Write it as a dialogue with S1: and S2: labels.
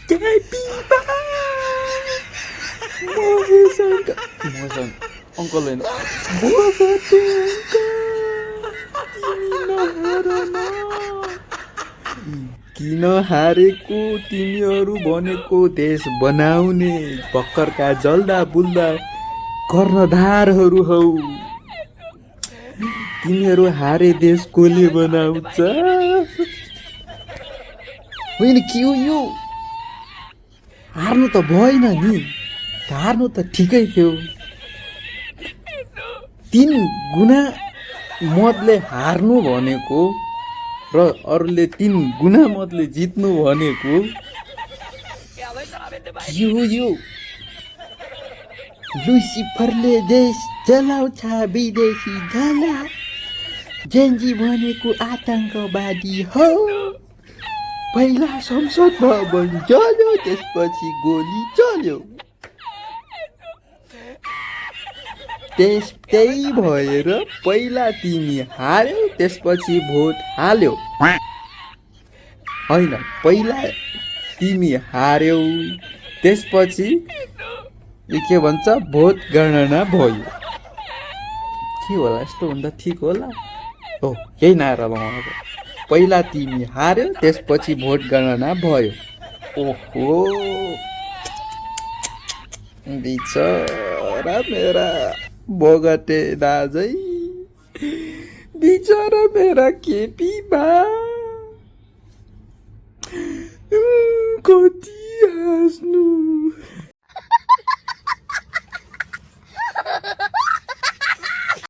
S1: Kepiba Mohesh uncle होइन भगते किन हारेको तिमीहरू भनेको देश बनाउने भर्खरका जल्दा बुल्दा कर्णधारहरू हौ तिमीहरू हारे देश कसले बनाउँछ होइन के हो यो हार्नु त भएन नि हार्नु त ठिकै थियो 3 गुणा मतले हार्नु भनेको र अरूले 3 गुणा मतले जित्नु भनेको के हो यो लुसिफरले देश जलाउँछ विदेशी जला जेन्जी भनेको आतंकवादी हो पहिला संसद भवन जल्यो त्यसपछि गोली चल्यो त्यही भएर पहिला तिमी हार्यौ त्यसपछि भोट हाल्यौ होइन पहिला तिमी हार्यौ त्यसपछि के भन्छ भोट गणना भयो के होला यस्तो भन्दा ठिक होला हो यही नारा लगाउनु पहिला तिमी हार्यौ त्यसपछि भोट गणना भयो ओहो बिचरा मेरा भगते दाजै बिचरा मेरा केपीबा कति हाँस्नु